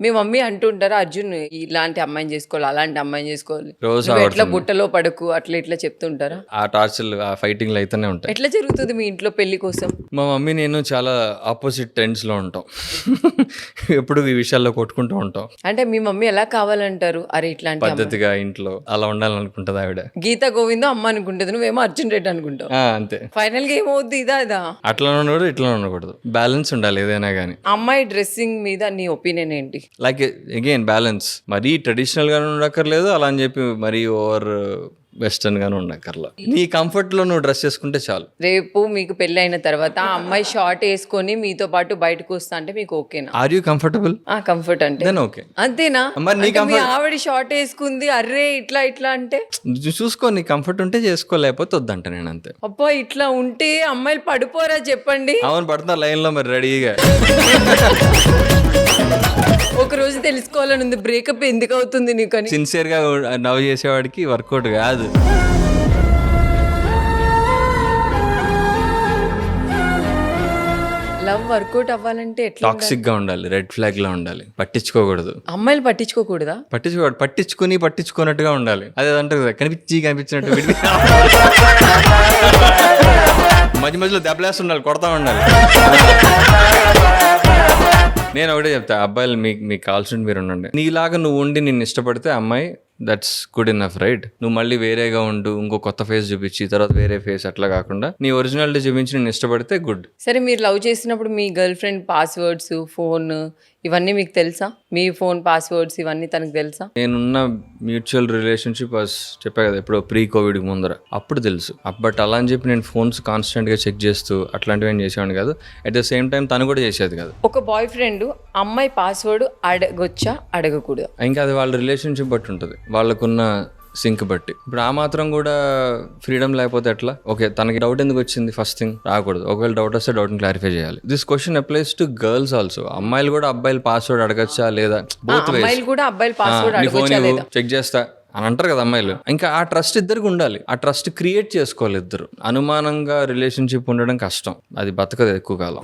మీ mummy అంటుంటారా Arjun ఇలాంటి అమ్మాయిని చేసుకోవాలి అలాంటి అమ్మాయిని చేసుకోవాలి రోజు నువ్వు ఎట్లా బుట్టలో పడకు అట్లా ఇట్లా చెప్తుంటారా? ఆ టార్చర్లు ఆ ఫైటింగ్లు అయితేనే ఉంటాయి. ఎట్లా జరుగుతుంది మీ ఇంట్లో పెళ్లి కోసం? మా మమ్మీ నేను చాలా ఆపోజిట్ ట్రెండ్స్ లో ఉంటాం. ఎప్పుడు ఈ విషయాల్లో కొట్టుకుంటూ ఉంటాం. అంటే మీ మమ్మీ ఎలా కావాలంటారు? అరే ఇట్లాంటి పద్ధతిగా ఇంట్లో అలా ఉండాలనుకుంటది ఆవిడ. గీతా గోవిందో అమ్మ అనుకుంటుంది, నువ్వేమో అర్జున్ రెడ్డి అనుకుంటావు. అంతే. ఫైనల్ గా ఏమవుద్ది ఇదా? అట్లా ఉండకూడదు ఇట్లా ఉండకూడదు, బ్యాలెన్స్ ఉండాలి ఏదైనా కానీ. అమ్మాయి డ్రెస్సింగ్ మీద నీ ఒపీనియన్ ఏంటి? Like again balance. మరీ ట్రెడిషనల్ గానే ఉండక్కర్లేదు, అలా అని చెప్పి మరీ ఓవర్ వెస్టర్న్ గానే ఉండక్కర్లా. నీ కంఫర్ట్ లో నువ్వు డ్రెస్ చేసుకుంటే చాలు. రేపు మీకు పెళ్లి అయిన తర్వాత ఆ అమ్మాయి షార్ట్ వేసుకొని మీతో పాటు బయటకు వస్తా అంటే మీకు ఓకేనా? Are you comfortable? కంఫర్ట్ అంటే దెన్ ఓకే. అంతేనా? మరి నీ అంటే మీ ఆవిడ షార్ట్ వేసుకుంది అర్రే ఇట్లా ఇట్లా అంటే చూసుకో, నీ కంఫర్ట్ ఉంటే చేసుకో, లేకపోతే వద్దంట నేను అంతే. అబ్బా ఇట్లా ఉంటే అమ్మాయిలు పడిపోరా చెప్పండి? అవును పడుతున్నా లైన్ లో మరి రెడీగా. ఒక రోజు తెలుసుకోవాలని ఉంది బ్రేకప్ ఎందుకు అవుతుంది నీకు అని. సిన్సియర్ గా నవ్వు చేసేవాడికి వర్కౌట్ కాదు. లవ్ వర్కౌట్ అవ్వాలంటే ఎట్లా? టాక్సిక్ గా ఉండాలి, రెడ్ ఫ్లాగ్ లా ఉండాలి, పట్టించుకోకూడదు. అమ్మాయిలు పట్టించుకోకూడదా? పట్టించుకున్నట్టుగా ఉండాలి. అదేంటారు కదా, కనిపించినట్టు మధ్య మధ్యలో దెబ్బలేసి ఉండాలి, కొడతా ఉండాలి. నేను ఒకటే చెప్తా, అబ్బాయిలు మీకు కావాల్సిన మీరు ఉండండి. నీలాగా నువ్వు ఉండి నిన్ను ఇష్టపడితే అమ్మాయి దట్స్ గుడ్ ఇనఫ్, రైట్? నువ్వు మళ్ళీ వేరేగా ఉండు, ఇంకో కొత్త ఫేస్ చూపించి తర్వాత వేరే ఫేస్ అట్లా కాకుండా నీ ఒరిజినాలిటీ చూపించి నేను ఇష్టపడితే గుడ్. సరే మీరు లవ్ చేసినప్పుడు మీ గర్ల్ ఫ్రెండ్ పాస్వర్డ్స్, ఫోన్ ఇవన్నీ మీకు తెలుసా? మీ ఫోన్ పాస్వర్డ్స్ ఇవన్నీ తనకు తెలుసా? నేనున్న మ్యూచువల్ రిలేషన్షిప్ చెప్పా కదా ఇప్పుడు ప్రీ కోవిడ్ ముందర, అప్పుడు తెలుసు. బట్ అలా అని చెప్పి నేను ఫోన్స్ కాన్స్టెంట్ గా చెక్ చేస్తూ అట్లాంటివి ఏం చేసేవాడిని కాదు. అట్ ద సేమ్ టైం తను కూడా చేసేది కాదు. ఒక బాయ్ ఫ్రెండ్ అమ్మాయి పాస్వర్డ్ అడగొచ్చా అడగకూడదా? ఇంకా అది వాళ్ళ రిలేషన్షిప్ బట్టి ఉంటుంది, వాళ్ళకున్న సింక్ బట్టి. ఇప్పుడు ఆ మాత్రం కూడా ఫ్రీడమ్ లేకపోతే ఎట్లా? ఓకే, తనకి డౌట్ ఎందుకు వచ్చింది ఫస్ట్ థింగ్ రాకూడదు. ఒకవేళ డౌట్ వస్తే డౌట్ ని క్లారిఫై చేయాలి. This question applies to girls also. అమ్మాయిలు కూడా అబ్బాయిలు పాస్వర్డ్ అడగచ్చా లేదా? Both ways. అమ్మాయిలు కూడా అబ్బాయిలు పాస్వర్డ్ అడగొచ్చా లేదా చెక్ చేస్తా అని అంటారు కదా అమ్మాయిలు. ఇంకా ఆ ట్రస్ట్ ఇద్దరికి ఉండాలి, ఆ ట్రస్ట్ క్రియేట్ చేసుకోవాలి ఇద్దరు. అనుమానంగా రిలేషన్షిప్ ఉండడం కష్టం, అది బతకదు ఎక్కువ కాలం.